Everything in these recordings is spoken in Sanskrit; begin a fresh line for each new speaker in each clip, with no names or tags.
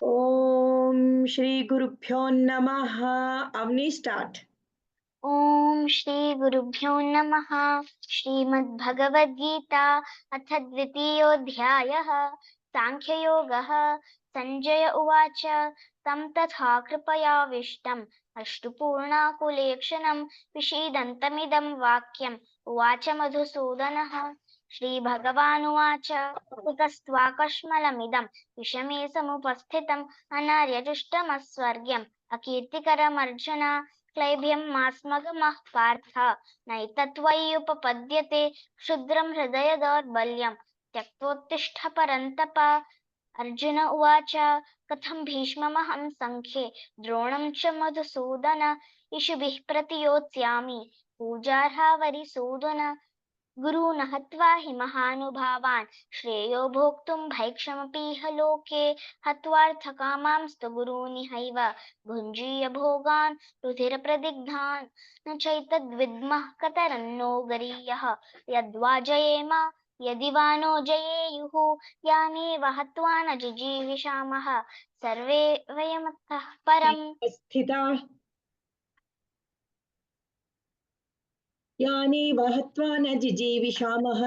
ఓం శ్రీ గురుభ్యో నమః. అవని స్టార్ట్.
ఓం శ్రీ గురుభ్యో నమః. శ్రీమద్భగవద్గీతా అథ ద్వితీయోऽధ్యాయः. సాంఖ్యయోగः. సంజయ ఉవాచ తం తథా కృపయావిష్టం అశ్రుపూర్ణాకులేక్షణం విషీదంతమిదం వాక్యం ఉవాచ మధుసూదనः. శ్రీభగవానువాచ కుతస్త్వాకష్మలమిదం విషమే సముపస్థితం అనార్యజుష్టమస్వర్గ్యం అకీర్తికరమర్జున క్లైబ్యం మాస్మగమః పార్థ నైతత్వయ్యుపపద్యతే క్షుద్రం హృదయ దౌర్బల్యం త్యక్తోత్తిష్ఠ పరంతప. అర్జున ఉవాచ కథం భీష్మమహం సంఖ్యే ద్రోణం చ మధుసూదన ఇషుభిః ప్రతియోత్స్యామి పూజార్హా వరిసూదన. గురూन् हत्वा हि महानुभावान् श्रेयो भोक्तुं भैक्षमपीह लोके हत्वार्थकामांस्तु गुरूनिहैव भुञ्जीय भोगान् रुधिरप्रदिग्धान् न चैतद्विद्मः कतरन्नो गरीयः यद्वा जयेम यदि वा नो जयेयुः यानेव हत्वा न जिजीविषामः सर्वे वयमतः परम्.
స్థితాః యానేవ హత్వా న జిజీవిషామః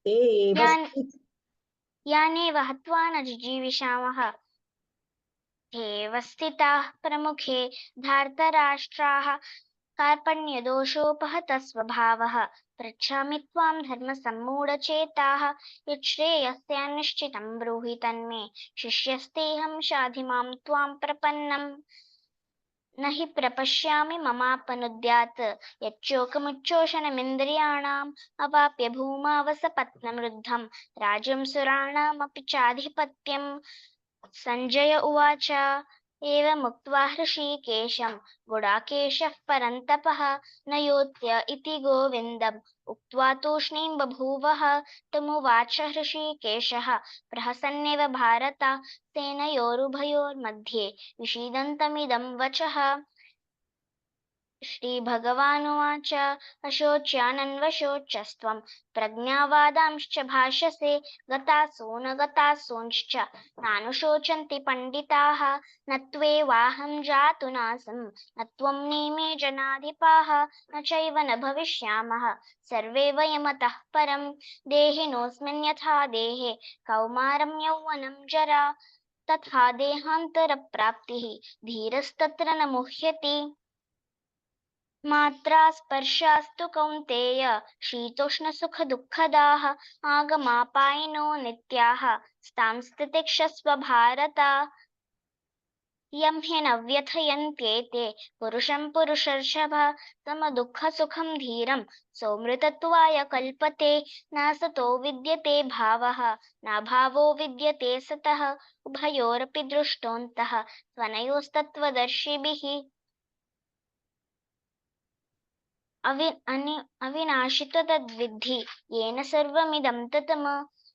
తేవ
यानेव हत्वा न जिजीविषामः स्थिताः प्रमुखे धार्तराष्ट्राः कार्पण्यदोषोपहतः स्वभावः पृच्छामि त्वां धर्मसम्मूढचेताः यच्छ्रेयस्यान्निश्चितं ब्रूहि तन्मे शिष्यस्तेऽहं शाधि मां त्वां प्रपन्नम् न हि प्रपश्यामि ममापनुद्यात् यच्चोकमुच्चोषणमिन्द्रियाणाम् अवाप्य भूमावसपत्नमृद्धं राज्यं सुराणामपि चाधिपत्यम्. संजय उवाच एवमुक्त्वा हृषीकेशं गुडाकेशः परन्तपः न योत्य इति गोविन्दम् उक्त्वा तूष्णीं बभूवः. तमुवाच हृषीकेशः प्रहसन्नेव भारत सेनयोरुभयोर्मध्ये विषीदन्तमिदं वचः. श्रीभगवानुवाच अशोच्यानन्वशोचस्त्वं प्रज्ञावादांश्च भाषसे गतासो न गतासूंश्च नानुशोचन्ति पण्डिताः न त्वेवाहं जातु नासं न त्वं नेमे जनाधिपाः न चैव न भविष्यामः सर्वे वयमतः परं. देहिनोऽस्मिन् यथा देहे कौमारं यौवनं जरा तथा देहान्तरप्राप्तिः धीरस्तत्र न मुह्यति. मात्रा स्पर्शास्तु कौन्तेय शीतोष्णसुखदुःखदाः आगमापायिनो नित्याः स्तांस्तितिक्षस्व भारत. यं हि न व्यथयन्त्येते पुरुषं पुरुषर्षभ समदुःखसुखं धीरं सौमृतत्वाय कल्पते. नासतो विद्यते भावः नाभावो विद्यते सतः उभयोरपि दृष्टोऽन्तः त्वनयोस्तत्त्वदर्शिभिः. अविनाशितो तद्विद्धि येन सर्वमिदं ततम्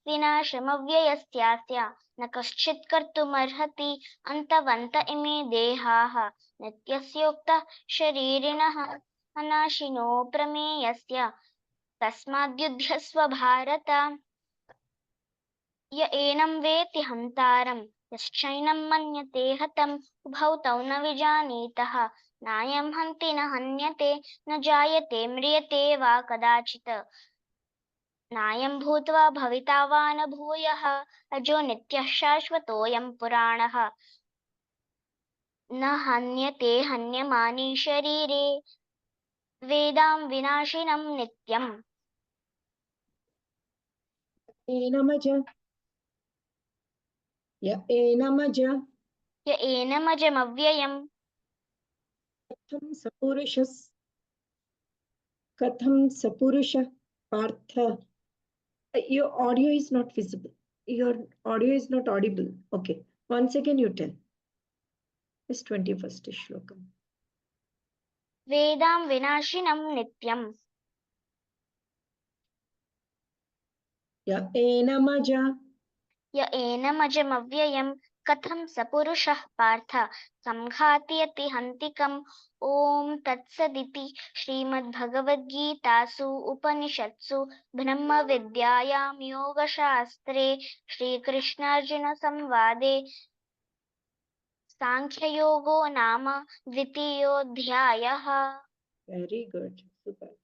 विनाशमव्ययस्यास्य न कश्चित् कर्तुमर्हति. अन्तवन्त इमे देहाः नित्यस्योक्तः शरीरिणः अनाशिनो प्रमेयस्य तस्माद्युध्यस्व भारत. य एनं वेत्ति हन्तारं यश्चैनं मन्यते हतम् उभौ तौ न विजानीतः नायं हन्ति न हन्यते न जायते म्रियते वा कदाचित् नायं भूत्वा भविता वा न भूयः अजो नित्यः शाश्वतोऽयं पुराणः. न हन्यते हन्यमाने शरीरे वेदां विनाशिनं नित्यम्.
य
एनमजमव्ययम्
कथं सपुरुषः Partha. Your audio is not visible. Your audio is not audible. Okay, once again you tell. This 21st shlokam.
वेदां विनाशिनं नित्यम्.
य
एनमजमव्ययम् कथं स पुरुषः पार्थ संघातयति हन्तिकम्. ॐ तत्सदिति श्रीमद्भगवद्गीतासु उपनिषत्सु ब्रह्मविद्यायां योगशास्त्रे श्रीकृष्णार्जुनसंवादे साङ्ख्ययोगो नाम द्वितीयोऽध्यायः।
Very good. Super.